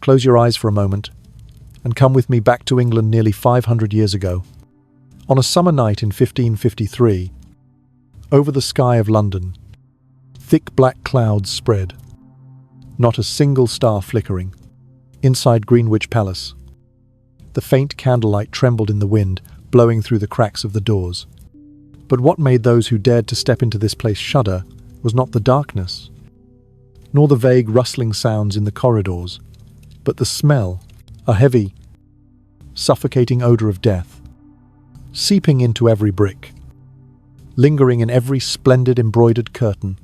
close your eyes for a moment and come with me back to England nearly 500 years ago. On a summer night in 1553, over the sky of London, thick black clouds spread, not a single star flickering. Inside Greenwich Palace, the faint candlelight trembled in the wind, blowing through the cracks of the doors. But what made those who dared to step into this place shudder was not the darkness, nor the vague rustling sounds in the corridors, but the smell, a heavy, suffocating odor of death, seeping into every brick, lingering in every splendid embroidered curtain.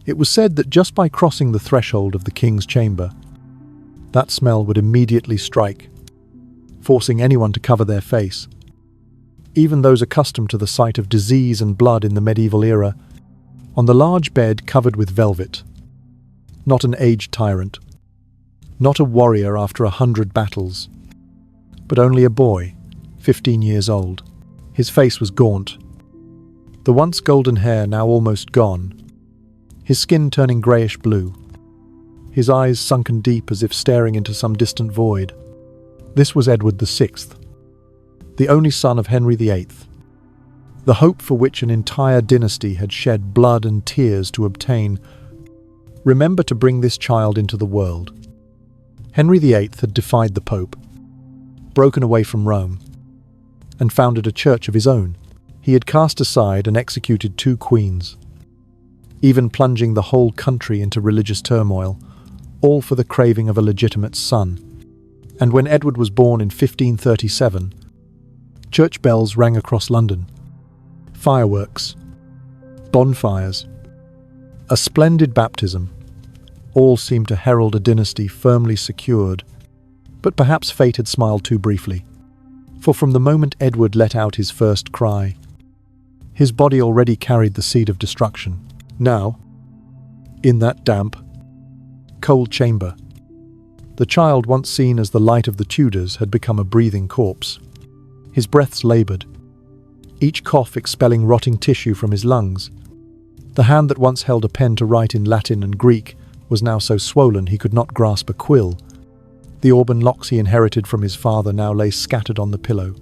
It was said that just by crossing the threshold of the king's chamber, that smell would immediately strike, forcing anyone to cover their face. Even those accustomed to the sight of disease and blood in the medieval era, on the large bed covered with velvet, not an aged tyrant, not a warrior after 100 battles, but only a boy, 15 years old. His face was gaunt, the once golden hair now almost gone, his skin turning greyish blue, his eyes sunken deep as if staring into some distant void. This was Edward VI, the only son of Henry VIII, the hope for which an entire dynasty had shed blood and tears to obtain. Remember to bring this child into the world. Henry VIII had defied the Pope, broken away from Rome, and founded a church of his own. He had cast aside and executed 2 queens, even plunging the whole country into religious turmoil, all for the craving of a legitimate son. And when Edward was born in 1537, church bells rang across London. Fireworks, bonfires, a splendid baptism, all seemed to herald a dynasty firmly secured. But perhaps fate had smiled too briefly, for from the moment Edward let out his first cry, his body already carried the seed of destruction. Now, in that damp, cold chamber, the child once seen as the light of the Tudors had become a breathing corpse. His breaths laboured, each cough expelling rotting tissue from his lungs. The hand that once held a pen to write in Latin and Greek was now so swollen he could not grasp a quill. The auburn locks he inherited from his father now lay scattered on the pillow,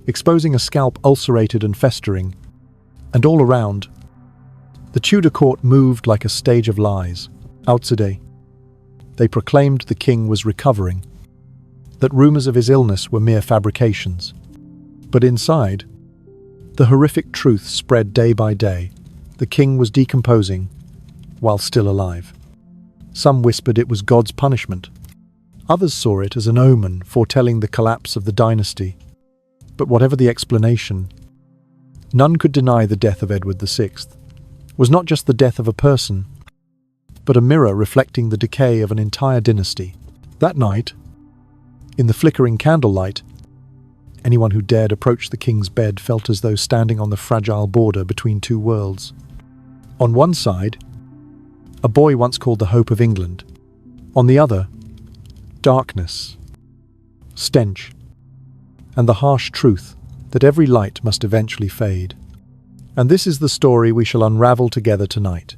exposing a scalp ulcerated and festering. And all around, the Tudor court moved like a stage of lies. Outside, they proclaimed the king was recovering, that rumours of his illness were mere fabrications. But inside, the horrific truth spread day by day. The king was decomposing while still alive. Some whispered it was God's punishment. Others saw it as an omen foretelling the collapse of the dynasty. But whatever the explanation, none could deny the death of Edward VI was not just the death of a person, but a mirror reflecting the decay of an entire dynasty. That night, in the flickering candlelight, anyone who dared approach the king's bed felt as though standing on the fragile border between 2 worlds. On one side, a boy once called the hope of England. On the other, darkness, stench, and the harsh truth that every light must eventually fade. And this is the story we shall unravel together tonight.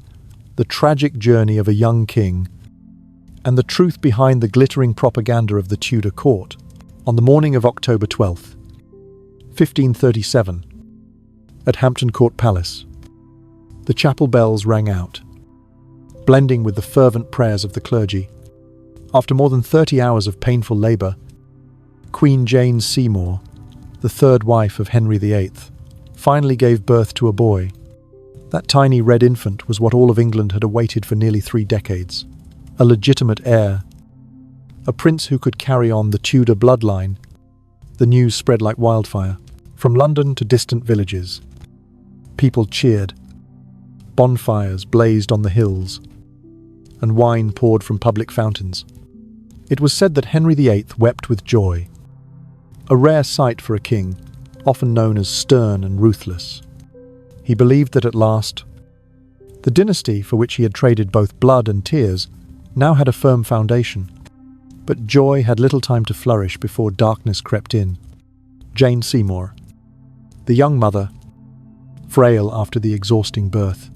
The tragic journey of a young king, and the truth behind the glittering propaganda of the Tudor court. On the morning of October 12th, 1537, at Hampton Court Palace, the chapel bells rang out, blending with the fervent prayers of the clergy. After more than 30 hours of painful labour, Queen Jane Seymour, the 3rd wife of Henry VIII, finally gave birth to a boy. That tiny red infant was what all of England had awaited for nearly 3 decades. A legitimate heir, a prince who could carry on the Tudor bloodline. The news spread like wildfire, from London to distant villages. People cheered, bonfires blazed on the hills, and wine poured from public fountains. It was said that Henry VIII wept with joy, a rare sight for a king, often known as stern and ruthless. He believed that at last, the dynasty for which he had traded both blood and tears now had a firm foundation. But joy had little time to flourish before darkness crept in. Jane Seymour, the young mother, frail after the exhausting birth,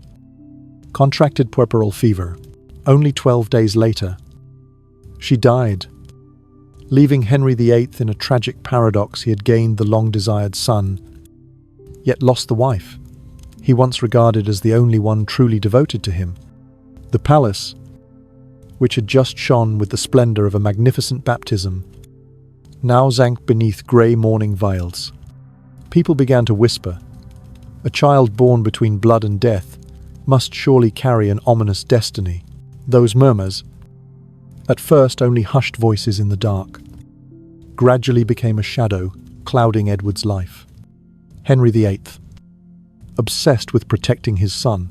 contracted puerperal fever. Only 12 days later, She died, leaving Henry VIII in a tragic paradox. He had gained the long-desired son, yet lost the wife he once regarded as the only one truly devoted to him. The palace, which had just shone with the splendor of a magnificent baptism, now sank beneath grey mourning veils. People began to whisper, "A child born between blood and death must surely carry an ominous destiny." Those murmurs, at first only hushed voices in the dark, gradually became a shadow clouding Edward's life. Henry VIII, obsessed with protecting his son,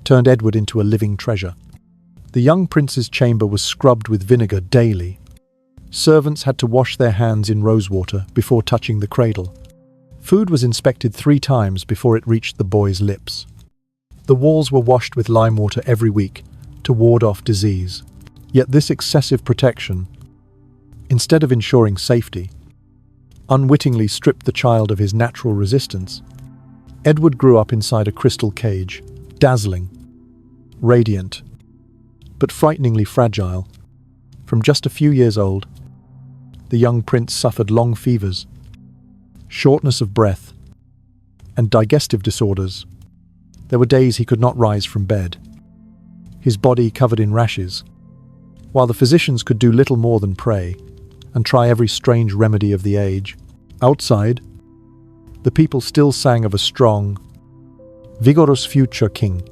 turned Edward into a living treasure. The young prince's chamber was scrubbed with vinegar daily. Servants had to wash their hands in rosewater before touching the cradle. Food was inspected 3 times before it reached the boy's lips. The walls were washed with lime water every week to ward off disease. Yet this excessive protection, instead of ensuring safety, unwittingly stripped the child of his natural resistance. Edward grew up inside a crystal cage, dazzling, radiant, but frighteningly fragile. From just a few years old, the young prince suffered long fevers, shortness of breath, and digestive disorders. There were days he could not rise from bed, his body covered in rashes, while the physicians could do little more than pray and try every strange remedy of the age. Outside, the people still sang of a strong, vigorous future king.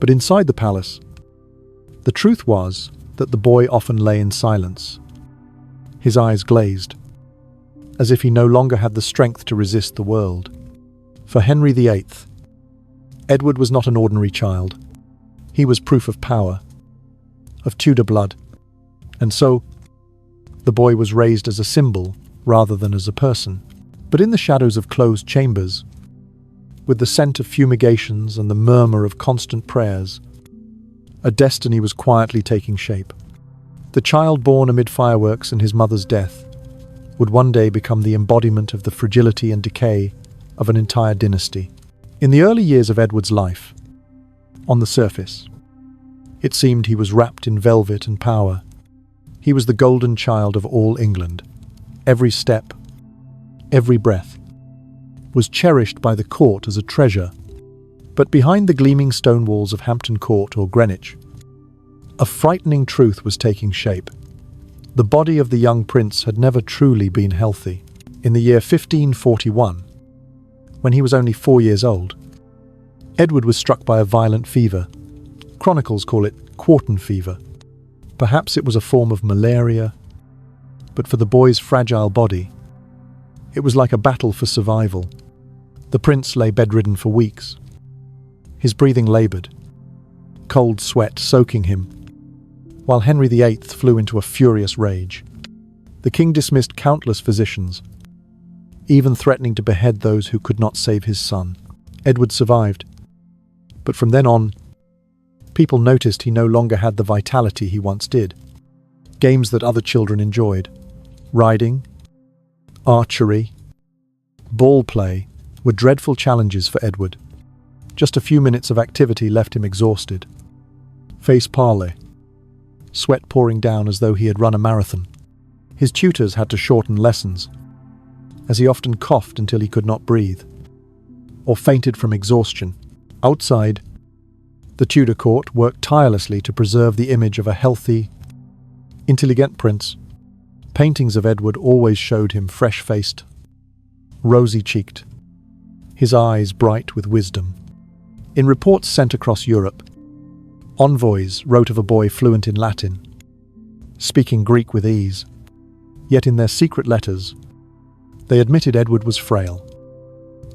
But inside the palace, the truth was that the boy often lay in silence, his eyes glazed, as if he no longer had the strength to resist the world. For Henry VIII, Edward was not an ordinary child. He was proof of power, of Tudor blood, and so the boy was raised as a symbol rather than as a person. But in the shadows of closed chambers, with the scent of fumigations and the murmur of constant prayers, a destiny was quietly taking shape. The child born amid fireworks and his mother's death would one day become the embodiment of the fragility and decay of an entire dynasty. In the early years of Edward's life, on the surface, it seemed he was wrapped in velvet and power. He was the golden child of all England. Every step, every breath, was cherished by the court as a treasure. But behind the gleaming stone walls of Hampton Court or Greenwich, a frightening truth was taking shape. The body of the young prince had never truly been healthy. In the year 1541, when he was only 4 years old, Edward was struck by a violent fever. Chronicles call it quartan fever. Perhaps it was a form of malaria, but for the boy's fragile body, it was like a battle for survival. The prince lay bedridden for weeks. His breathing laboured, cold sweat soaking him, while Henry VIII flew into a furious rage. The king dismissed countless physicians, even threatening to behead those who could not save his son. Edward survived, but from then on, people noticed he no longer had the vitality he once did. Games that other children enjoyed, riding, archery, ball play, were dreadful challenges for Edward. Just a few minutes of activity left him exhausted, face pale, sweat pouring down as though he had run a marathon. His tutors had to shorten lessons, as he often coughed until he could not breathe, or fainted from exhaustion. Outside, the Tudor court worked tirelessly to preserve the image of a healthy, intelligent prince. Paintings of Edward always showed him fresh-faced, rosy-cheeked, his eyes bright with wisdom. In reports sent across Europe, envoys wrote of a boy fluent in Latin, speaking Greek with ease. Yet in their secret letters, they admitted Edward was frail,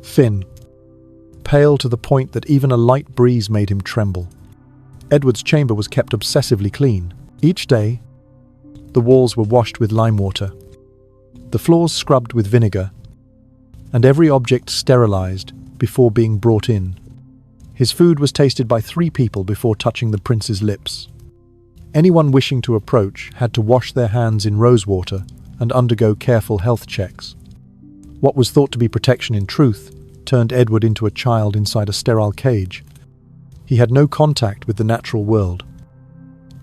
thin, pale to the point that even a light breeze made him tremble. Edward's chamber was kept obsessively clean. Each day, the walls were washed with lime water, the floors scrubbed with vinegar, and every object sterilized before being brought in. His food was tasted by 3 people before touching the prince's lips. Anyone wishing to approach had to wash their hands in rosewater and undergo careful health checks. What was thought to be protection in truth turned Edward into a child inside a sterile cage. He had no contact with the natural world.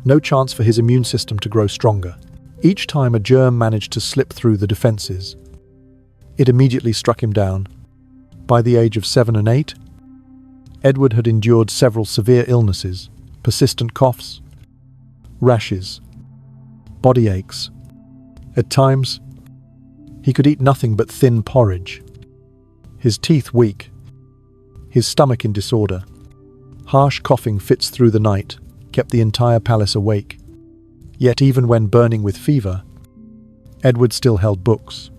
No chance for his immune system to grow stronger. Each time a germ managed to slip through the defenses, it immediately struck him down. By the age of 7 and 8, Edward had endured several severe illnesses, persistent coughs, rashes, body aches. At times, he could eat nothing but thin porridge, his teeth weak, his stomach in disorder. Harsh coughing fits through the night kept the entire palace awake. Yet even when burning with fever, Edward still held books.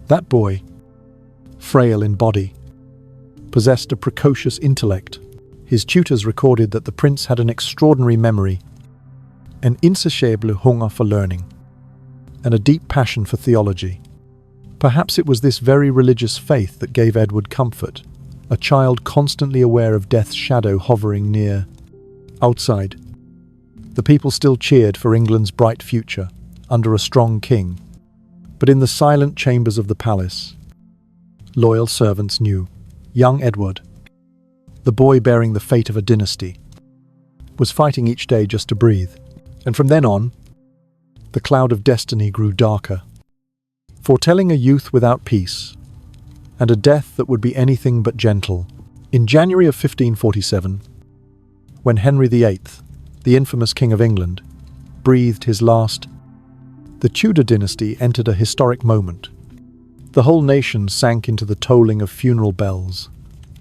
That boy, frail in body, possessed a precocious intellect. His tutors recorded that the prince had an extraordinary memory, an insatiable hunger for learning, and a deep passion for theology. Perhaps it was this very religious faith that gave Edward comfort, a child constantly aware of death's shadow hovering near. Outside, the people still cheered for England's bright future under a strong king. But in the silent chambers of the palace, loyal servants knew young Edward, the boy bearing the fate of a dynasty, was fighting each day just to breathe. And from then on, the cloud of destiny grew darker, foretelling a youth without peace and a death that would be anything but gentle. In January of 1547, when Henry VIII, the infamous King of England, breathed his last, the Tudor dynasty entered a historic moment. The whole nation sank into the tolling of funeral bells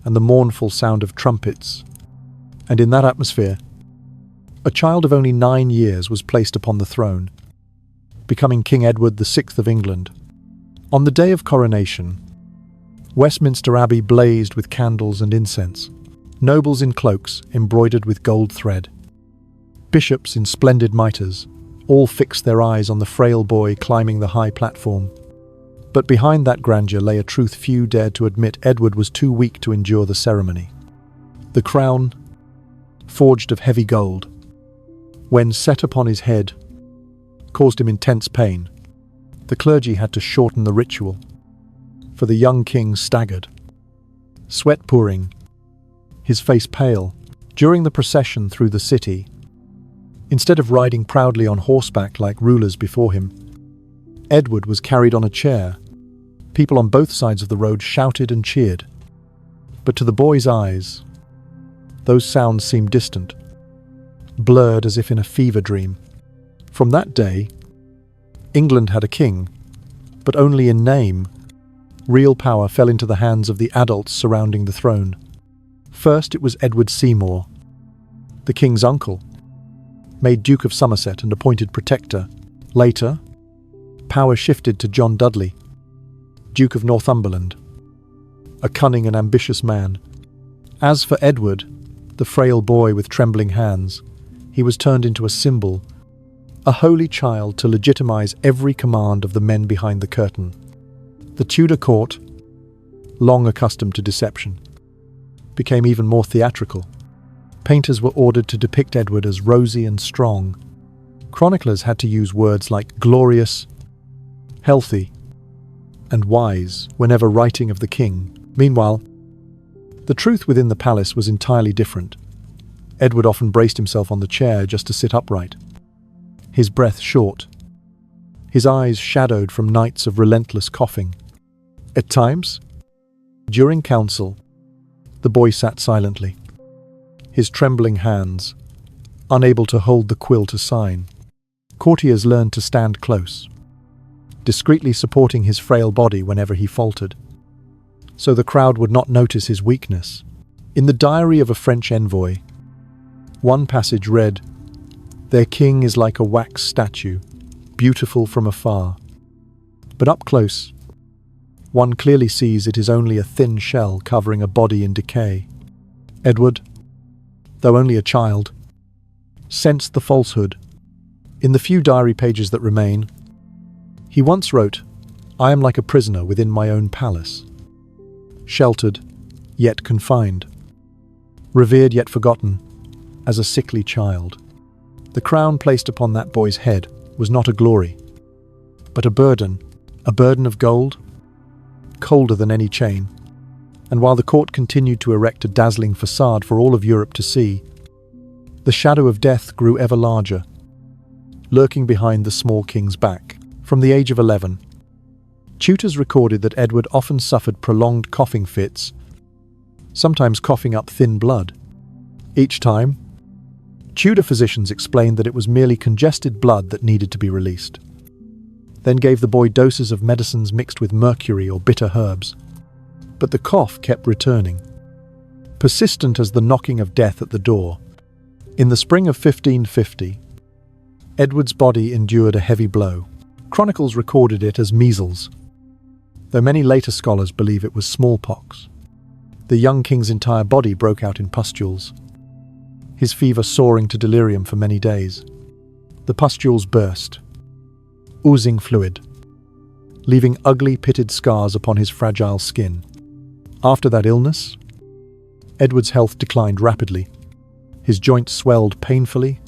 and the mournful sound of trumpets. And in that atmosphere, a child of only 9 years was placed upon the throne, becoming King Edward VI of England. On the day of coronation, Westminster Abbey blazed with candles and incense, nobles in cloaks embroidered with gold thread, bishops in splendid mitres, all fixed their eyes on the frail boy climbing the high platform. But behind that grandeur lay a truth few dared to admit. Edward was too weak to endure the ceremony. The crown, forged of heavy gold, when set upon his head, caused him intense pain. The clergy had to shorten the ritual, for the young king staggered, sweat pouring, his face pale. During the procession through the city, instead of riding proudly on horseback like rulers before him, Edward was carried on a chair. People on both sides of the road shouted and cheered. But to the boy's eyes, those sounds seemed distant, blurred as if in a fever dream. From that day, England had a king, but only in name. Real power fell into the hands of the adults surrounding the throne. First it was Edward Seymour, the king's uncle, made Duke of Somerset and appointed protector. Later, power shifted to John Dudley, Duke of Northumberland, a cunning and ambitious man. As for Edward, the frail boy with trembling hands, he was turned into a symbol, a holy child to legitimize every command of the men behind the curtain. The Tudor court, long accustomed to deception, became even more theatrical. Painters were ordered to depict Edward as rosy and strong. Chroniclers had to use words like glorious, healthy, and wise whenever writing of the king. Meanwhile, the truth within the palace was entirely different. Edward often braced himself on the chair just to sit upright, his breath short, his eyes shadowed from nights of relentless coughing. At times, during council, the boy sat silently, his trembling hands unable to hold the quill to sign. Courtiers learned to stand close, discreetly supporting his frail body whenever he faltered, so the crowd would not notice his weakness. In the diary of a French envoy, one passage read, "Their king is like a wax statue, beautiful from afar, but up close, one clearly sees it is only a thin shell covering a body in decay." Edward, though only a child, sensed the falsehood. In the few diary pages that remain, he once wrote, "I am like a prisoner within my own palace, sheltered yet confined, revered yet forgotten, as a sickly child." The crown placed upon that boy's head was not a glory, but a burden of gold, colder than any chain. And while the court continued to erect a dazzling facade for all of Europe to see, The shadow of death grew ever larger, lurking behind the small king's back. From the age of 11, tutors recorded that Edward often suffered prolonged coughing fits, sometimes coughing up thin blood. Each time, Tudor physicians explained that it was merely congested blood that needed to be released, then gave the boy doses of medicines mixed with mercury or bitter herbs. But the cough kept returning, persistent as the knocking of death at the door. In the spring of 1550, Edward's body endured a heavy blow. Chronicles recorded it as measles, though many later scholars believe it was smallpox. The young king's entire body broke out in pustules, his fever soaring to delirium for many days. The pustules burst, oozing fluid, leaving ugly pitted scars upon his fragile skin. After that illness, Edward's health declined rapidly. His joints swelled painfully,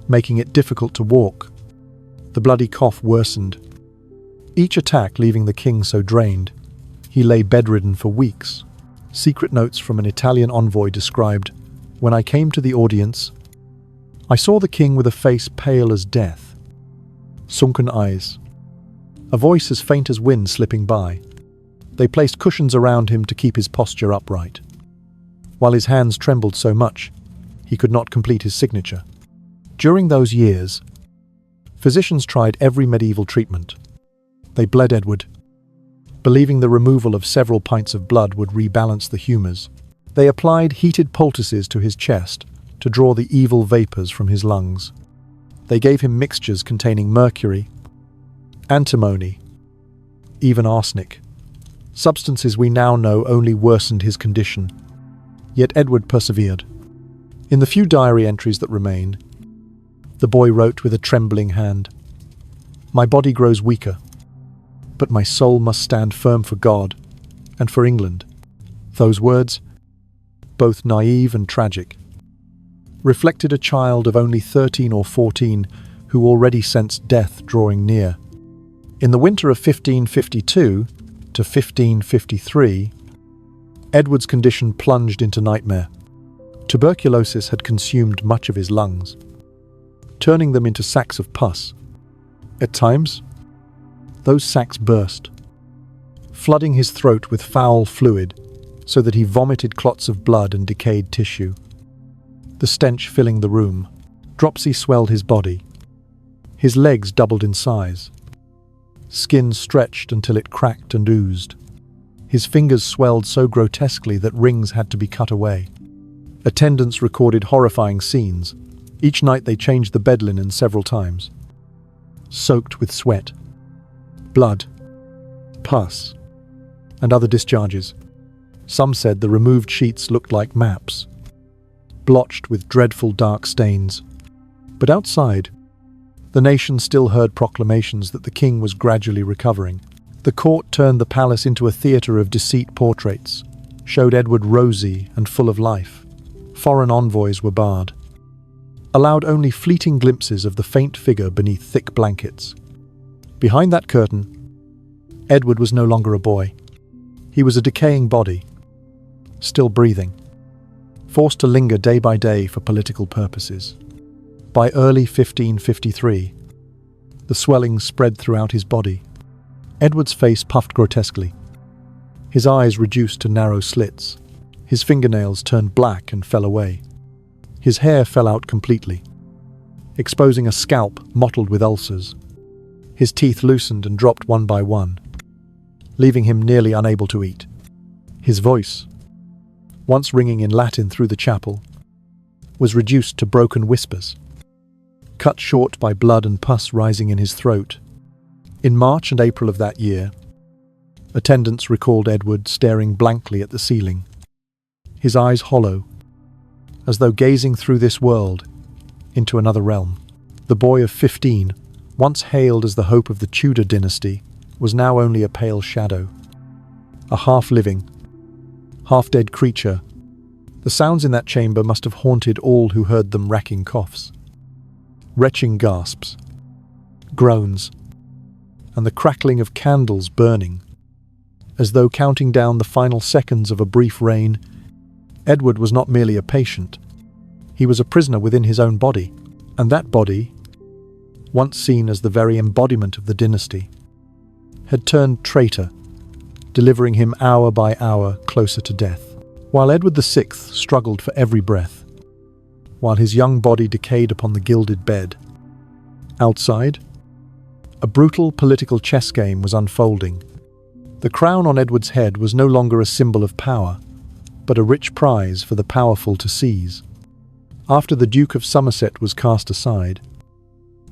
making it difficult to walk. The bloody cough worsened, each attack leaving the king so drained, he lay bedridden for weeks. Secret notes from an Italian envoy described, "When I came to the audience, I saw the king with a face pale as death, sunken eyes, a voice as faint as wind slipping by. They placed cushions around him to keep his posture upright, while his hands trembled so much he could not complete his signature." During those years, physicians tried every medieval treatment. They bled Edward, believing the removal of several pints of blood would rebalance the humours. They applied heated poultices to his chest to draw the evil vapours from his lungs. They gave him mixtures containing mercury, antimony, even arsenic. Substances we now know only worsened his condition. Yet Edward persevered. In the few diary entries that remain, the boy wrote with a trembling hand, "My body grows weaker, but my soul must stand firm for God and for England." Those words, both naive and tragic, reflected a child of only 13 or 14 who already sensed death drawing near. In the winter of 1552 to 1553, Edward's condition plunged into nightmare. Tuberculosis had consumed much of his lungs, turning them into sacks of pus. At times, those sacks burst, flooding his throat with foul fluid so that he vomited clots of blood and decayed tissue. The stench filling the room, dropsy swelled his body. His legs doubled in size. Skin stretched until it cracked and oozed. His fingers swelled so grotesquely that rings had to be cut away. Attendants recorded horrifying scenes. Each night they changed the bed linen several times, soaked with sweat, blood, pus, and other discharges. Some said the removed sheets looked like maps, blotched with dreadful dark stains. But outside, the nation still heard proclamations that the king was gradually recovering. The court turned the palace into a theatre of deceit portraits, showed Edward rosy and full of life. Foreign envoys were barred, allowed only fleeting glimpses of the faint figure beneath thick blankets. Behind that curtain, Edward was no longer a boy. He was a decaying body, still breathing, forced to linger day by day for political purposes. By early 1553, the swelling spread throughout his body. Edward's face puffed grotesquely, his eyes reduced to narrow slits. His fingernails turned black and fell away. His hair fell out completely, exposing a scalp mottled with ulcers. His teeth loosened and dropped one by one, leaving him nearly unable to eat. His voice, once ringing in Latin through the chapel, was reduced to broken whispers, cut short by blood and pus rising in his throat. In March and April of that year, attendants recalled Edward staring blankly at the ceiling, his eyes hollow, as though gazing through this world into another realm. The boy of 15, once hailed as the hope of the Tudor dynasty, was now only a pale shadow, a half-living, half-dead creature. The sounds in that chamber must have haunted all who heard them, racking coughs, retching gasps, groans, and the crackling of candles burning. As though counting down the final seconds of a brief reign, Edward was not merely a patient, He was a prisoner within his own body, and that body, once seen as the very embodiment of the dynasty, had turned traitor, delivering him hour by hour closer to death. While Edward VI struggled for every breath, while his young body decayed upon the gilded bed, outside, a brutal political chess game was unfolding. The crown on Edward's head was no longer a symbol of power, but a rich prize for the powerful to seize. After the Duke of Somerset was cast aside,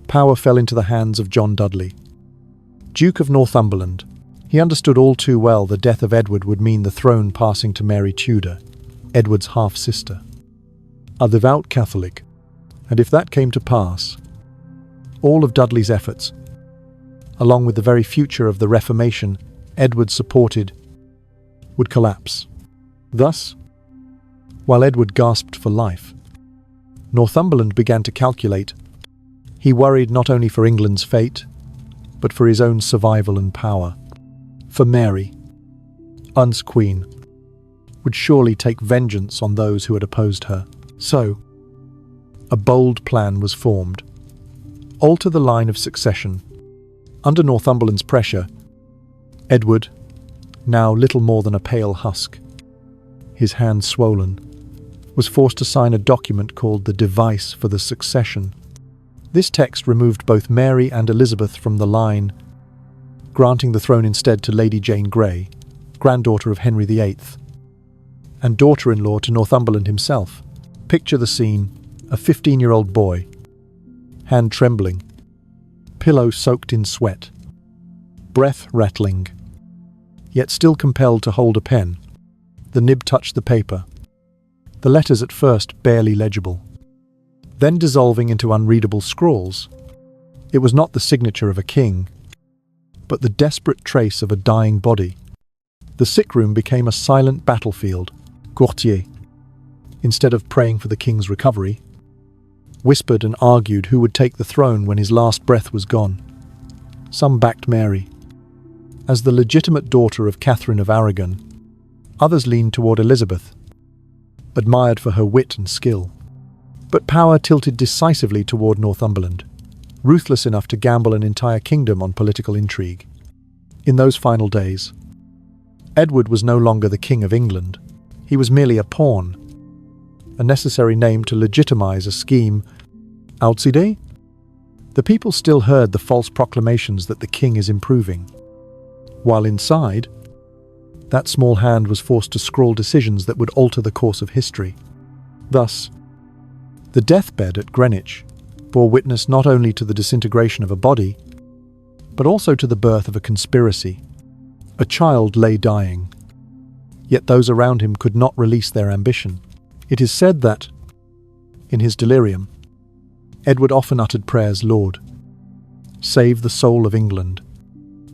power fell into the hands of John Dudley, Duke of Northumberland. He understood all too well the death of Edward would mean the throne passing to Mary Tudor, Edward's half-sister, a devout Catholic, and if that came to pass, all of Dudley's efforts, along with the very future of the Reformation Edward supported, would collapse. Thus, while Edward gasped for life, Northumberland began to calculate. He worried not only for England's fate, but for his own survival and power. For Mary, Un's queen, would surely take vengeance on those who had opposed her. So, a bold plan was formed. Alter the line of succession. Under Northumberland's pressure, Edward, now little more than a pale husk, his hand swollen, was forced to sign a document called the Device for the Succession. This text removed both Mary and Elizabeth from the line, granting the throne instead to Lady Jane Grey, granddaughter of Henry VIII, and daughter-in-law to Northumberland himself. Picture the scene: a 15-year-old boy, hand trembling, pillow soaked in sweat, breath rattling, yet still compelled to hold a pen. The nib touched the paper, the letters at first barely legible, then dissolving into unreadable scrawls. It was not the signature of a king, but the desperate trace of a dying body. The sick room became a silent battlefield. Courtiers, instead of praying for the king's recovery, whispered and argued who would take the throne when his last breath was gone. Some backed Mary as the legitimate daughter of Catherine of Aragon. Others leaned toward Elizabeth, admired for her wit and skill. But power tilted decisively toward Northumberland, ruthless enough to gamble an entire kingdom on political intrigue. In those final days, Edward was no longer the King of England. He was merely a pawn, a necessary name to legitimize a scheme. Outside, the people still heard the false proclamations that the king is improving, while inside, that small hand was forced to scrawl decisions that would alter the course of history. Thus, the deathbed at Greenwich bore witness not only to the disintegration of a body, but also to the birth of a conspiracy. A child lay dying, yet those around him could not release their ambition. It is said that, in his delirium, Edward often uttered prayers, "Lord, save the soul of England."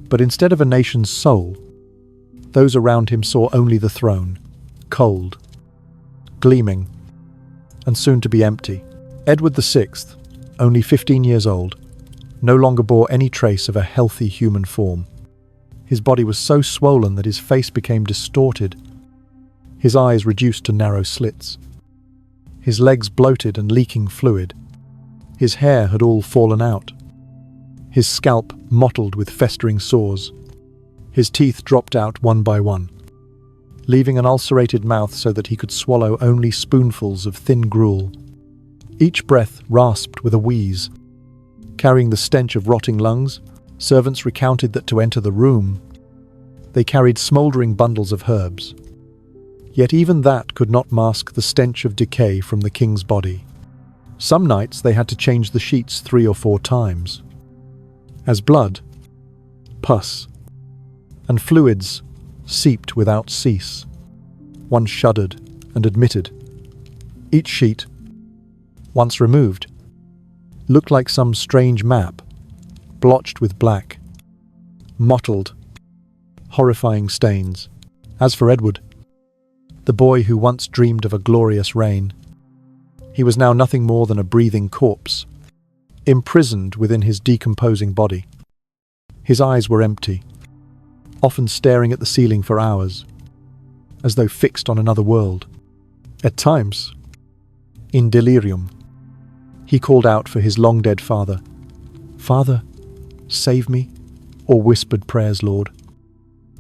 But instead of a nation's soul, those around him saw only the throne, cold, gleaming, and soon to be empty. Edward VI, only 15 years old, no longer bore any trace of a healthy human form. His body was so swollen that his face became distorted, his eyes reduced to narrow slits, his legs bloated and leaking fluid. His hair had all fallen out, his scalp mottled with festering sores. His teeth dropped out one by one, leaving an ulcerated mouth so that he could swallow only spoonfuls of thin gruel. Each breath rasped with a wheeze. Carrying the stench of rotting lungs, servants recounted that to enter the room, they carried smouldering bundles of herbs. Yet even that could not mask the stench of decay from the king's body. Some nights they had to change the sheets 3 or 4 times, as blood, pus, and fluids seeped without cease. One shuddered and admitted. Each sheet, once removed, looked like some strange map, blotched with black, mottled, horrifying stains. As for Edward, the boy who once dreamed of a glorious reign, he was now nothing more than a breathing corpse, imprisoned within his decomposing body. His eyes were empty, often staring at the ceiling for hours, as though fixed on another world. At times, In delirium, he called out for his long-dead father. "Father, save me," or whispered prayers, "Lord,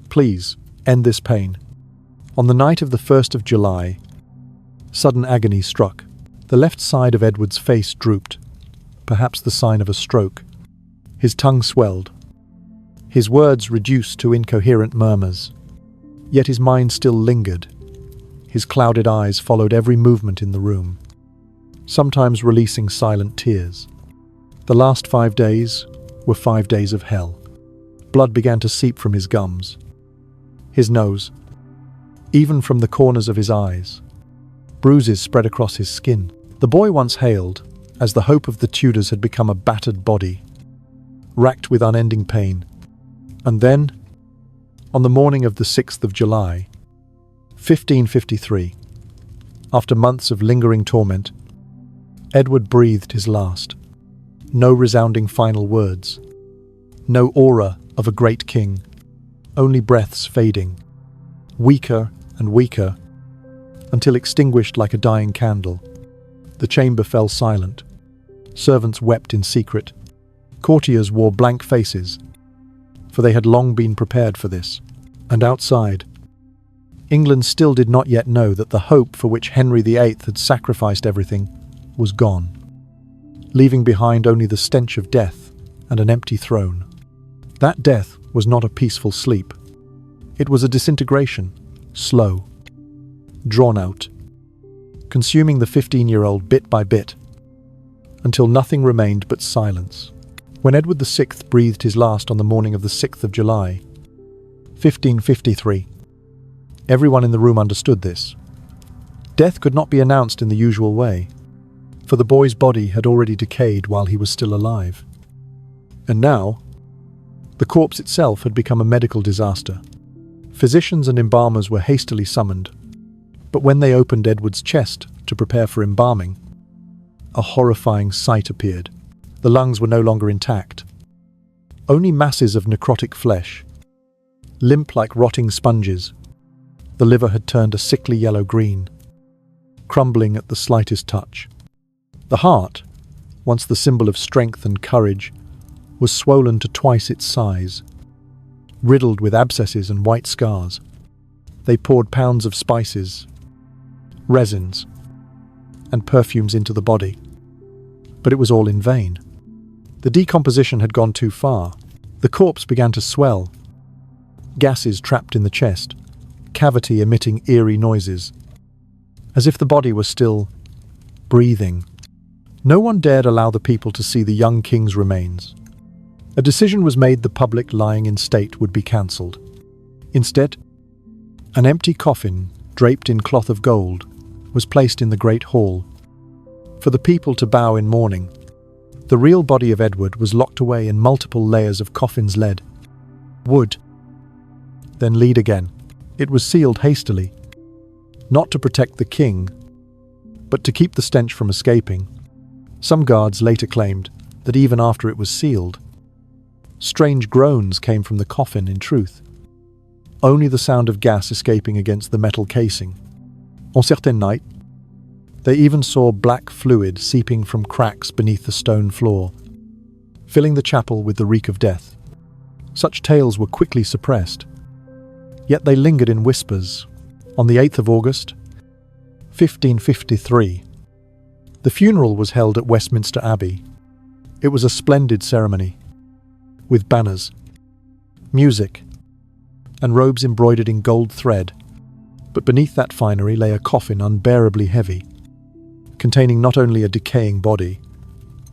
please end this pain." On the night of the 1st of July, sudden agony struck. The left side of Edward's face drooped, perhaps the sign of a stroke. His tongue swelled. His words reduced to incoherent murmurs. Yet his mind still lingered. His clouded eyes followed every movement in the room, sometimes releasing silent tears. The last 5 days were 5 days of hell. Blood began to seep from his gums, his nose, even from the corners of his eyes. Bruises spread across his skin. The boy once hailed as the hope of the Tudors had become a battered body, racked with unending pain. And then, on the morning of the 6th of July, 1553, after months of lingering torment, Edward breathed his last. No resounding final words, no aura of a great king, only breaths fading, weaker and weaker, until extinguished like a dying candle. The chamber fell silent. Servants wept in secret. Courtiers wore blank faces, for they had long been prepared for this. And outside, England still did not yet know that the hope for which Henry VIII had sacrificed everything was gone, leaving behind only the stench of death and an empty throne. That death was not a peaceful sleep. It was a disintegration, slow, drawn out, consuming the 15-year-old bit by bit, until nothing remained but silence. When Edward VI breathed his last on the morning of the 6th of July, 1553, everyone in the room understood this. Death could not be announced in the usual way, for the boy's body had already decayed while he was still alive. And now, the corpse itself had become a medical disaster. Physicians and embalmers were hastily summoned, but when they opened Edward's chest to prepare for embalming, a horrifying sight appeared. The lungs were no longer intact. Only masses of necrotic flesh, limp like rotting sponges. The liver had turned a sickly yellow-green, crumbling at the slightest touch. The heart, once the symbol of strength and courage, was swollen to twice its size, riddled with abscesses and white scars. They poured pounds of spices, resins, and perfumes into the body. But it was all in vain. The decomposition had gone too far. The corpse began to swell, gases trapped in the chest, cavity emitting eerie noises, as if the body was still breathing. No one dared allow the people to see the young king's remains. A decision was made: the public lying in state would be cancelled. Instead, an empty coffin, draped in cloth of gold, was placed in the great hall, for the people to bow in mourning. The real body of Edward was locked away in multiple layers of coffin's lead, wood, then lead again. It was sealed hastily, not to protect the king, but to keep the stench from escaping. Some guards later claimed that even after it was sealed, strange groans came from the coffin in truth, only the sound of gas escaping against the metal casing. On certain night, they even saw black fluid seeping from cracks beneath the stone floor, filling the chapel with the reek of death. Such tales were quickly suppressed, yet they lingered in whispers. On the 8th of August, 1553, the funeral was held at Westminster Abbey. It was a splendid ceremony, with banners, music, and robes embroidered in gold thread. But beneath that finery lay a coffin unbearably heavy, containing not only a decaying body,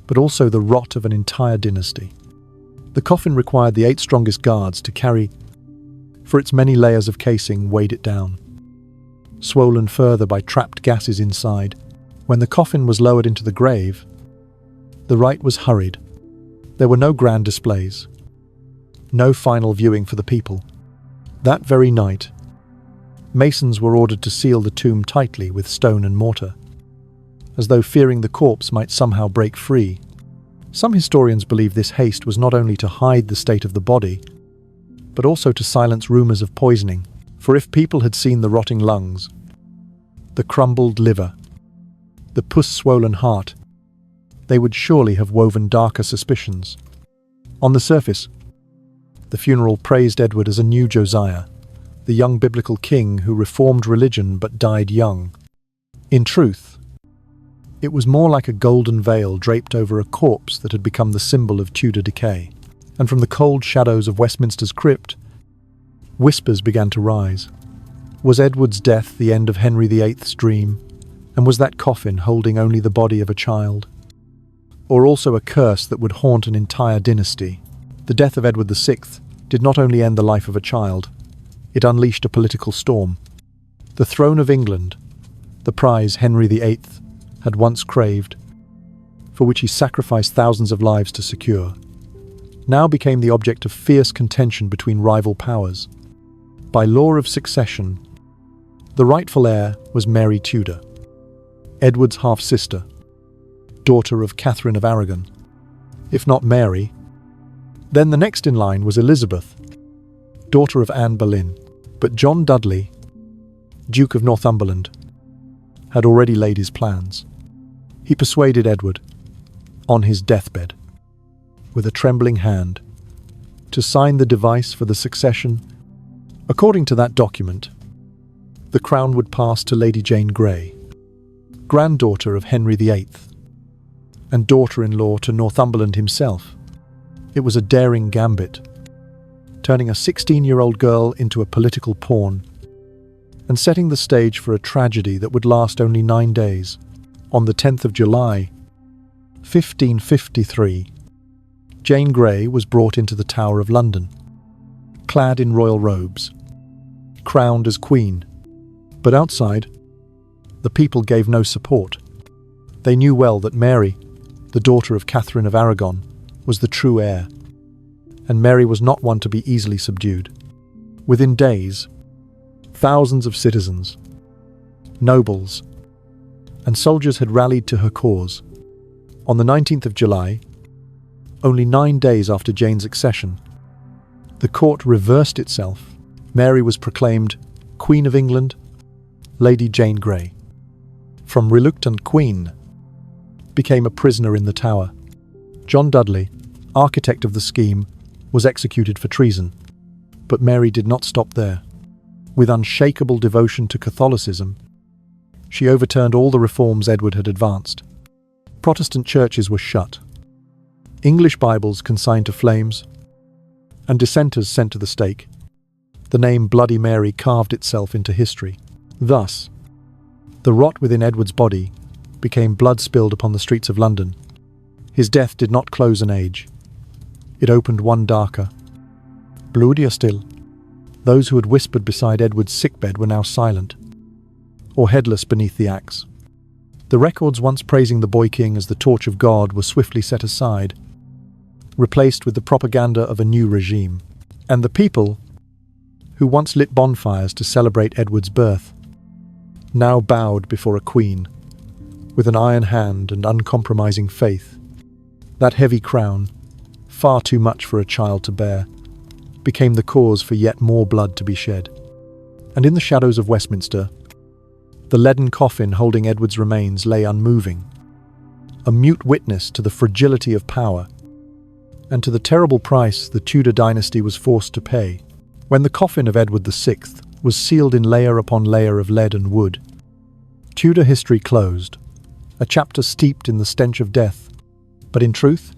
but also the rot of an entire dynasty. The coffin required the 8 strongest guards to carry, for its many layers of casing weighed it down, swollen further by trapped gases inside. When the coffin was lowered into the grave, the rite was hurried. There were no grand displays, no final viewing for the people. That very night, masons were ordered to seal the tomb tightly with stone and mortar, as though fearing the corpse might somehow break free. Some historians believe this haste was not only to hide the state of the body, but also to silence rumors of poisoning. For if people had seen the rotting lungs, the crumbled liver, the puss-swollen heart, they would surely have woven darker suspicions. On the surface, the funeral praised Edward as a new Josiah, the young biblical king who reformed religion but died young. In truth, it was more like a golden veil draped over a corpse that had become the symbol of Tudor decay. And from the cold shadows of Westminster's crypt, whispers began to rise. Was Edward's death the end of Henry VIII's dream? And was that coffin holding only the body of a child? Or also a curse that would haunt an entire dynasty? The death of Edward VI did not only end the life of a child, it unleashed a political storm. The throne of England, the prize Henry VIII had once craved, for which he sacrificed thousands of lives to secure, now became the object of fierce contention between rival powers. By law of succession, the rightful heir was Mary Tudor, Edward's half-sister, daughter of Catherine of Aragon. If not Mary, then the next in line was Elizabeth, daughter of Anne Boleyn. But John Dudley, Duke of Northumberland, had already laid his plans. He persuaded Edward, on his deathbed, with a trembling hand, to sign the device for the succession. According to that document, the crown would pass to Lady Jane Grey, granddaughter of Henry VIII, and daughter-in-law to Northumberland himself. It was a daring gambit, turning a 16-year-old girl into a political pawn, and setting the stage for a tragedy that would last only 9 days. On the 10th of July, 1553, Jane Grey was brought into the Tower of London, clad in royal robes, crowned as queen. But outside, the people gave no support. They knew well that Mary, the daughter of Catherine of Aragon, was the true heir, and Mary was not one to be easily subdued. Within days, thousands of citizens, nobles, and soldiers had rallied to her cause. On the 19th of July, only 9 days after Jane's accession, the court reversed itself. Mary was proclaimed Queen of England, Lady Jane Grey. From reluctant queen, became a prisoner in the Tower. John Dudley, architect of the scheme, was executed for treason. But Mary did not stop there. With unshakable devotion to Catholicism, she overturned all the reforms Edward had advanced. Protestant churches were shut, English Bibles consigned to flames, and dissenters sent to the stake. The name Bloody Mary carved itself into history. Thus, the rot within Edward's body became blood spilled upon the streets of London. His death did not close an age. It opened one darker, bloodier still. Those who had whispered beside Edward's sickbed were now silent, or headless beneath the axe. The records once praising the boy king as the torch of God were swiftly set aside, replaced with the propaganda of a new regime. And the people, who once lit bonfires to celebrate Edward's birth, now bowed before a queen, with an iron hand and uncompromising faith. That heavy crown, far too much for a child to bear, became the cause for yet more blood to be shed. And in the shadows of Westminster, the leaden coffin holding Edward's remains lay unmoving, a mute witness to the fragility of power and to the terrible price the Tudor dynasty was forced to pay. When the coffin of Edward VI was sealed in layer upon layer of lead and wood, Tudor history closed, a chapter steeped in the stench of death. But in truth,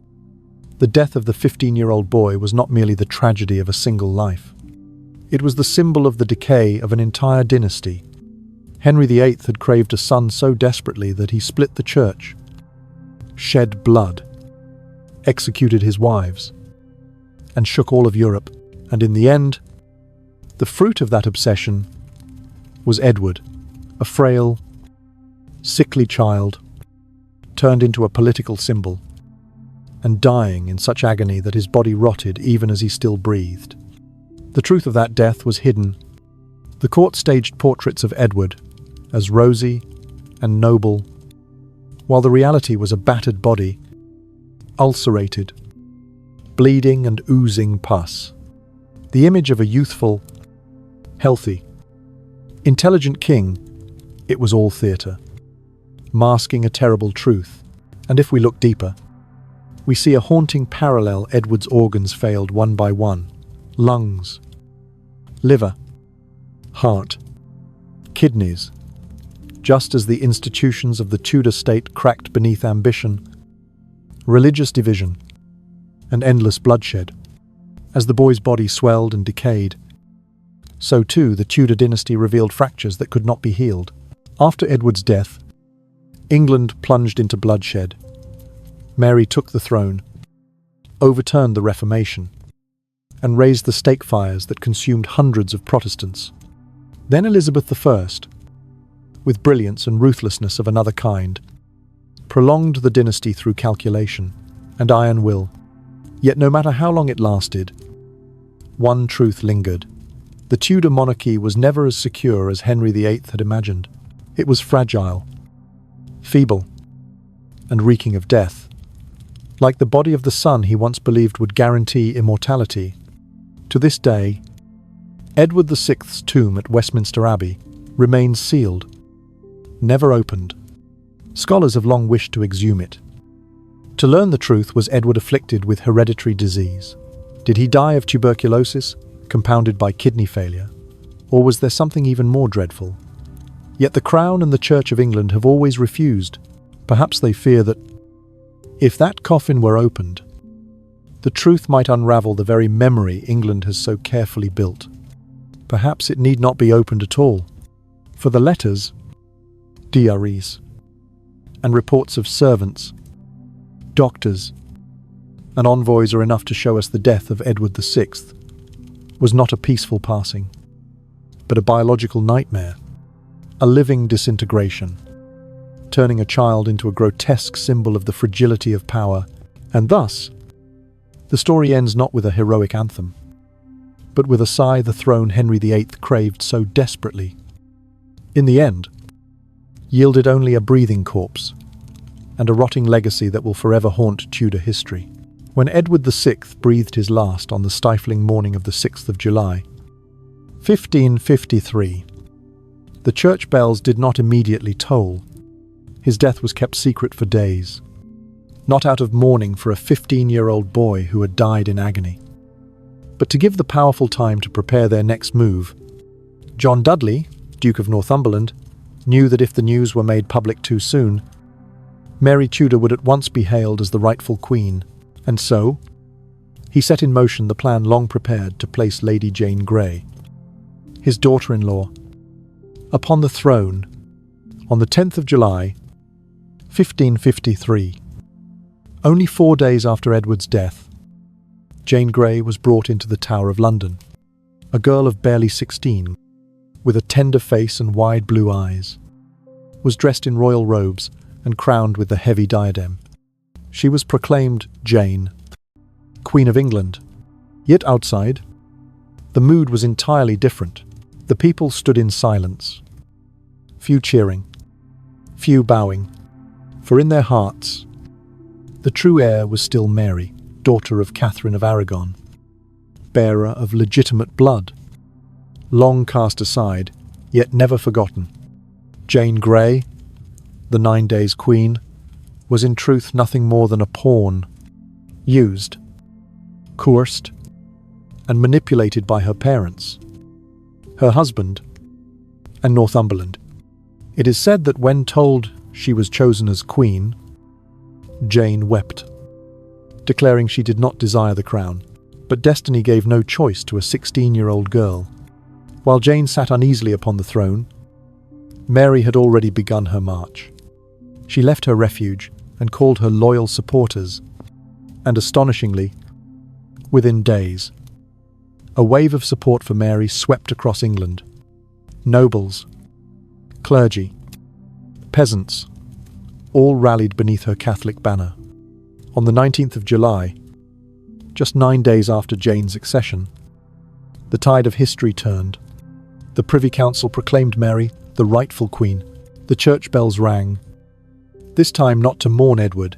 the death of the 15-year-old boy was not merely the tragedy of a single life. It was the symbol of the decay of an entire dynasty. Henry VIII had craved a son so desperately that he split the church, shed blood, executed his wives, and shook all of Europe. And in the end, the fruit of that obsession was Edward, a frail, sickly child, turned into a political symbol, and dying in such agony that his body rotted even as he still breathed. The truth of that death was hidden. The court staged portraits of Edward as rosy and noble, while the reality was a battered body, ulcerated, bleeding and oozing pus. The image of a youthful, healthy, intelligent king, it was all theatre. masking a terrible truth. And if we look deeper, we see a haunting parallel. Edward's organs failed one by one. Lungs, liver, heart, kidneys. Just as the institutions of the Tudor state cracked beneath ambition, religious division, and endless bloodshed. As the boy's body swelled and decayed, so too the Tudor dynasty revealed fractures that could not be healed. After Edward's death, England plunged into bloodshed. Mary took the throne, overturned the Reformation, and raised the stake fires that consumed hundreds of Protestants. Then Elizabeth I, with brilliance and ruthlessness of another kind, prolonged the dynasty through calculation and iron will. Yet no matter how long it lasted, one truth lingered. The Tudor monarchy was never as secure as Henry VIII had imagined. It was fragile, feeble, and reeking of death. Like the body of the son he once believed would guarantee immortality. To this day, Edward VI's tomb at Westminster Abbey remains sealed, never opened. Scholars have long wished to exhume it. To learn the truth, was Edward afflicted with hereditary disease? Did he die of tuberculosis, compounded by kidney failure? Or was there something even more dreadful? Yet the Crown and the Church of England have always refused. Perhaps they fear that, if that coffin were opened, the truth might unravel the very memory England has so carefully built. Perhaps it need not be opened at all, for the letters, diaries, and reports of servants, doctors, and envoys are enough to show us the death of Edward VI was not a peaceful passing, but a biological nightmare, a living disintegration, turning a child into a grotesque symbol of the fragility of power. And thus, the story ends not with a heroic anthem, but with a sigh the throne Henry VIII craved so desperately, in the end, yielded only a breathing corpse and a rotting legacy that will forever haunt Tudor history. When Edward VI breathed his last on the stifling morning of the 6th of July, 1553, the church bells did not immediately toll. His death was kept secret for days, not out of mourning for a 15-year-old boy who had died in agony, but to give the powerful time to prepare their next move. John Dudley, Duke of Northumberland, knew that if the news were made public too soon, Mary Tudor would at once be hailed as the rightful queen, and so he set in motion the plan long prepared to place Lady Jane Grey, his daughter-in-law, upon the throne on the 10th of July, 1553. Only 4 days after Edward's death, Jane Grey was brought into the Tower of London, a girl of barely 16, with a tender face and wide blue eyes, was dressed in royal robes and crowned with the heavy diadem. She was proclaimed Jane, Queen of England. Yet outside, the mood was entirely different. The people stood in silence, few cheering, few bowing, for in their hearts, the true heir was still Mary, daughter of Catherine of Aragon, bearer of legitimate blood, long cast aside, yet never forgotten. Jane Grey, the 9 days queen, was in truth nothing more than a pawn, used, coerced, and manipulated by her parents, her husband, and Northumberland. It is said that when told she was chosen as queen, Jane wept, declaring she did not desire the crown, but destiny gave no choice to a 16-year-old girl. While Jane sat uneasily upon the throne, Mary had already begun her march. She left her refuge and called her loyal supporters, and astonishingly, within days, a wave of support for Mary swept across England. Nobles, clergy, peasants, all rallied beneath her Catholic banner. On the 19th of July, just 9 days after Jane's accession, the tide of history turned. The Privy Council proclaimed Mary the rightful queen. The church bells rang, this time not to mourn Edward,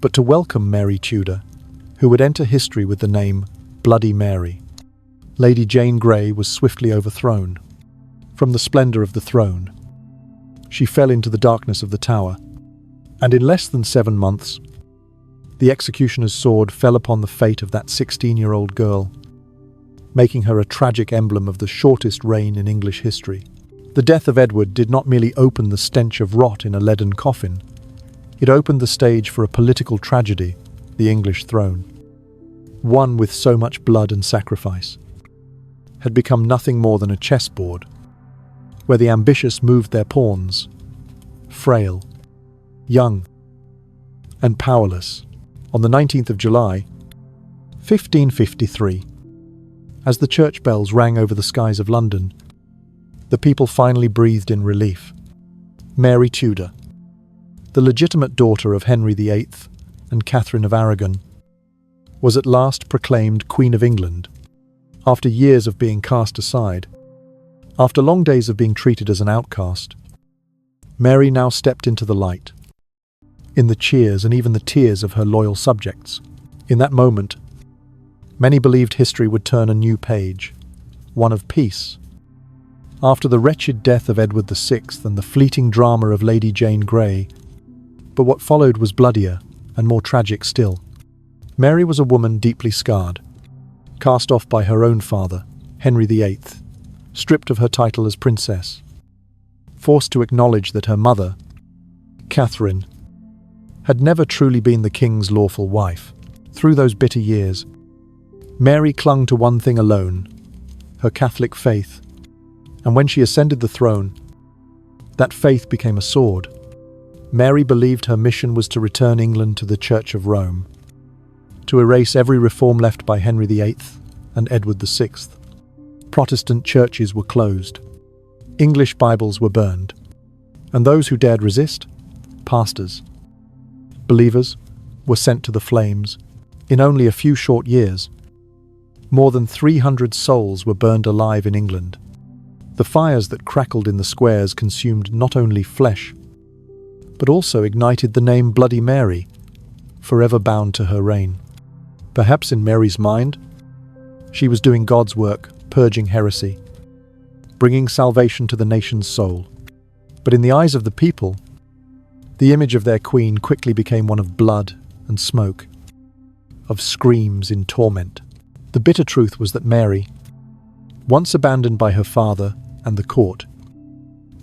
but to welcome Mary Tudor, who would enter history with the name Bloody Mary. Lady Jane Grey was swiftly overthrown. From the splendour of the throne, She fell into the darkness of the tower, and in less than 7 months, the executioner's sword fell upon the fate of that 16-year-old girl, making her a tragic emblem of the shortest reign in English history. The death of Edward did not merely open the stench of rot in a leaden coffin, it opened the stage for a political tragedy, the English throne. One with so much blood and sacrifice had become nothing more than a chessboard, where the ambitious moved their pawns, frail, young, and powerless. On the 19th of July, 1553, as the church bells rang over the skies of London, the people finally breathed in relief. Mary Tudor, the legitimate daughter of Henry VIII and Catherine of Aragon, was at last proclaimed Queen of England, after years of being cast aside. After long days of being treated as an outcast, Mary now stepped into the light, in the cheers and even the tears of her loyal subjects. In that moment, many believed history would turn a new page, one of peace. After the wretched death of Edward VI and the fleeting drama of Lady Jane Grey, but what followed was bloodier and more tragic still. Mary was a woman deeply scarred, cast off by her own father, Henry VIII, stripped of her title as princess, forced to acknowledge that her mother, Catherine, had never truly been the king's lawful wife. Through those bitter years, Mary clung to one thing alone, her Catholic faith, and when she ascended the throne, that faith became a sword. Mary believed her mission was to return England to the Church of Rome, to erase every reform left by Henry VIII and Edward VI. Protestant churches were closed, English Bibles were burned, and those who dared resist, pastors, believers, were sent to the flames. In only a few short years, more than 300 souls were burned alive in England. The fires that crackled in the squares consumed not only flesh, but also ignited the name Bloody Mary, forever bound to her reign. Perhaps in Mary's mind, she was doing God's work, purging heresy, bringing salvation to the nation's soul. But in the eyes of the people, the image of their queen quickly became one of blood and smoke, of screams in torment. The bitter truth was that Mary, once abandoned by her father and the court,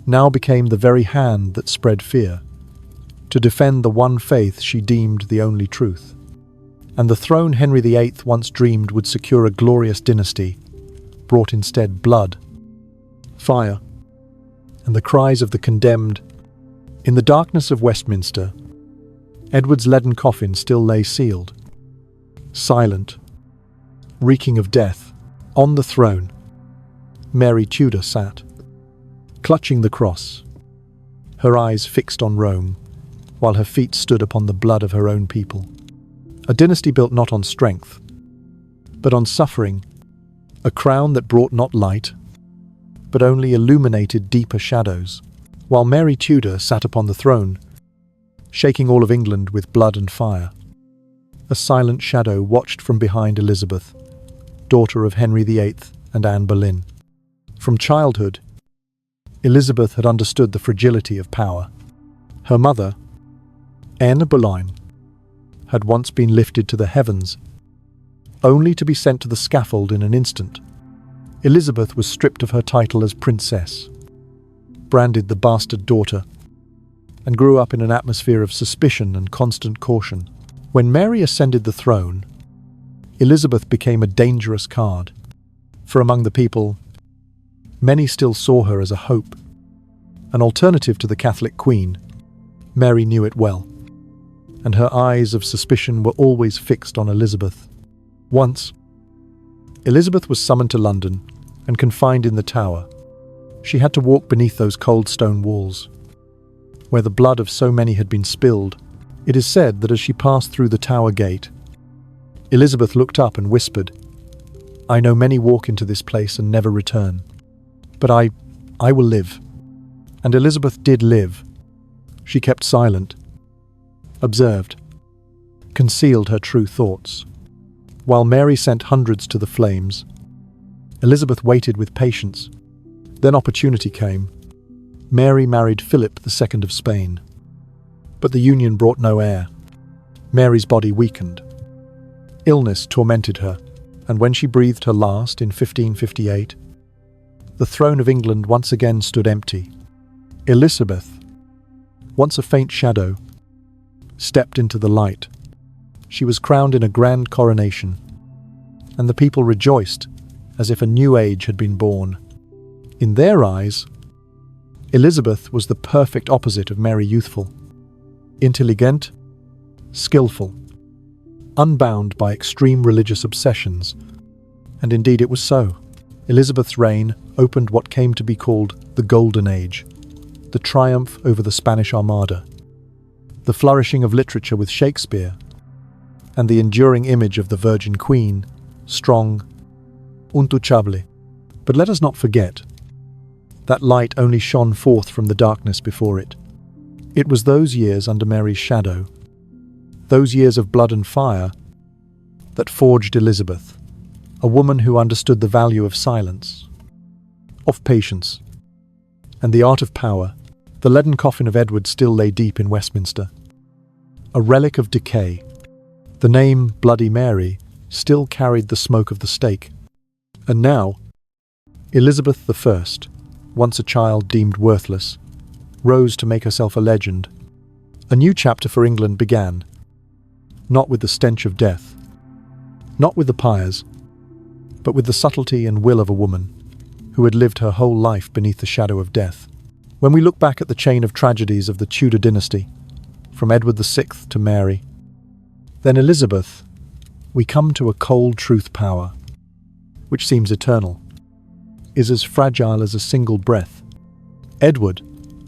now became the very hand that spread fear, to defend the one faith she deemed the only truth. And the throne Henry VIII once dreamed would secure a glorious dynasty, brought instead blood, fire, and the cries of the condemned. In the darkness of Westminster, Edward's leaden coffin still lay sealed, silent, reeking of death. On the throne, Mary Tudor sat, clutching the cross, her eyes fixed on Rome, while her feet stood upon the blood of her own people. A dynasty built not on strength, but on suffering, a crown that brought not light, but only illuminated deeper shadows. While Mary Tudor sat upon the throne, shaking all of England with blood and fire, a silent shadow watched from behind Elizabeth, daughter of Henry VIII and Anne Boleyn. From childhood, Elizabeth had understood the fragility of power. Her mother, Anne Boleyn, had once been lifted to the heavens, only to be sent to the scaffold in an instant. Elizabeth was stripped of her title as princess, branded the bastard daughter, and grew up in an atmosphere of suspicion and constant caution. When Mary ascended the throne, Elizabeth became a dangerous card, for among the people, many still saw her as a hope, an alternative to the Catholic Queen. Mary knew it well, and her eyes of suspicion were always fixed on Elizabeth. Once, Elizabeth was summoned to London and confined in the Tower. She had to walk beneath those cold stone walls, where the blood of so many had been spilled. It is said that as she passed through the Tower gate, Elizabeth looked up and whispered, "I know many walk into this place and never return, but I will live." And Elizabeth did live. She kept silent, observed, concealed her true thoughts. While Mary sent hundreds to the flames, Elizabeth waited with patience. Then opportunity came. Mary married Philip II of Spain. But the union brought no heir. Mary's body weakened. Illness tormented her, and when she breathed her last in 1558, the throne of England once again stood empty. Elizabeth, once a faint shadow, stepped into the light. She was crowned in a grand coronation, and the people rejoiced as if a new age had been born. In their eyes, Elizabeth was the perfect opposite of Mary youthful. Intelligent, skillful, unbound by extreme religious obsessions. And indeed it was so. Elizabeth's reign opened what came to be called the Golden Age, the triumph over the Spanish Armada, the flourishing of literature with Shakespeare, and the enduring image of the Virgin Queen, strong, untouchable. But let us not forget, that light only shone forth from the darkness before it. It was those years under Mary's shadow, those years of blood and fire, that forged Elizabeth, a woman who understood the value of silence, of patience, and the art of power. The leaden coffin of Edward still lay deep in Westminster, a relic of decay. The name Bloody Mary still carried the smoke of the stake. And now, Elizabeth I, once a child deemed worthless, rose to make herself a legend. A new chapter for England began, not with the stench of death, not with the pyres, but with the subtlety and will of a woman who had lived her whole life beneath the shadow of death. When we look back at the chain of tragedies of the Tudor dynasty, from Edward VI to Mary, then Elizabeth, we come to a cold truth: power, which seems eternal, is as fragile as a single breath. Edward,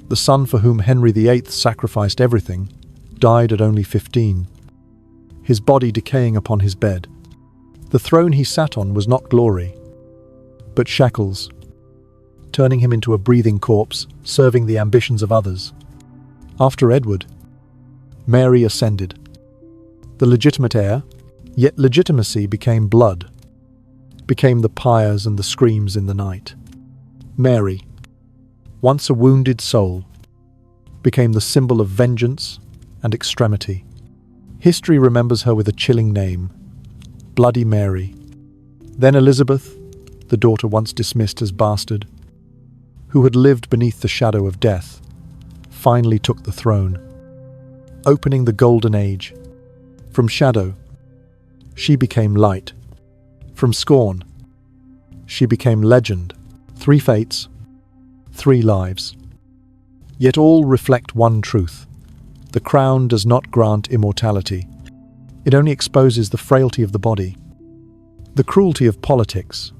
the son for whom Henry VIII sacrificed everything, died at only 15, his body decaying upon his bed. The throne he sat on was not glory, but shackles, turning him into a breathing corpse, serving the ambitions of others. After Edward, Mary ascended, the legitimate heir, yet legitimacy became blood, became the pyres and the screams in the night. Mary, once a wounded soul, became the symbol of vengeance and extremity. History remembers her with a chilling name, Bloody Mary. Then Elizabeth, the daughter once dismissed as bastard, who had lived beneath the shadow of death, finally took the throne, opening the Golden Age. From shadow, she became light. From scorn, she became legend. 3 fates, 3 lives. Yet all reflect one truth. The crown does not grant immortality. It only exposes the frailty of the body, the cruelty of politics,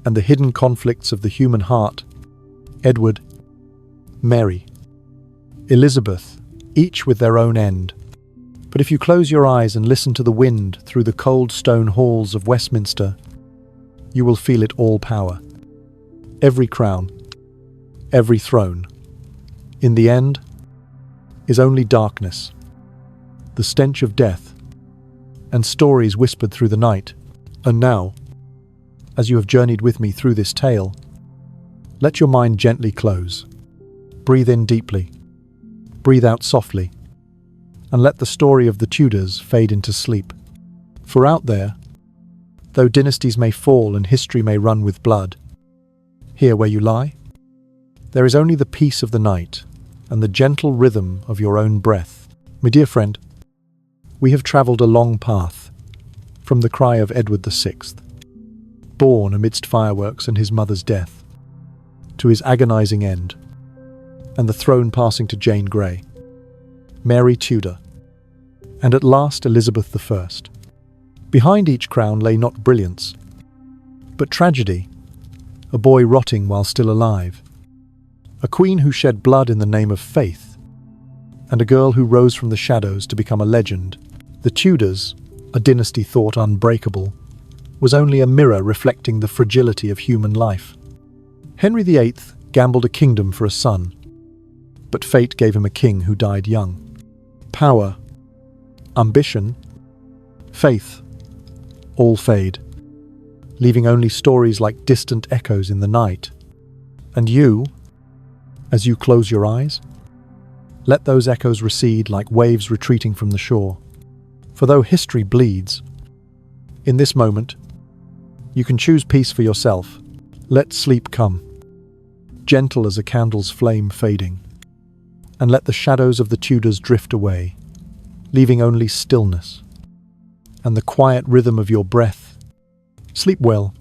and the hidden conflicts of the human heart. Edward, Mary, Elizabeth, each with their own end. But if you close your eyes and listen to the wind through the cold stone halls of Westminster, you will feel it all power. Every crown, every throne, in the end, is only darkness, the stench of death, and stories whispered through the night. And now, as you have journeyed with me through this tale, let your mind gently close. Breathe in deeply, breathe out softly, and let the story of the Tudors fade into sleep. For out there, though dynasties may fall and history may run with blood, here where you lie, there is only the peace of the night and the gentle rhythm of your own breath. My dear friend, we have travelled a long path, from the cry of Edward VI, born amidst fireworks and his mother's death, to his agonising end, and the throne passing to Jane Grey, Mary Tudor, and at last Elizabeth I. Behind each crown lay not brilliance, but tragedy, a boy rotting while still alive, a queen who shed blood in the name of faith, and a girl who rose from the shadows to become a legend. The Tudors, a dynasty thought unbreakable, was only a mirror reflecting the fragility of human life. Henry VIII gambled a kingdom for a son, but fate gave him a king who died young. Power, ambition, faith, all fade, leaving only stories like distant echoes in the night. And you, As you close your eyes, let those echoes recede like waves retreating from the shore. For though history bleeds, in this moment, you can choose peace for yourself. Let sleep come, gentle as a candle's flame fading, and let the shadows of the Tudors drift away, leaving only stillness and the quiet rhythm of your breath. Sleep well.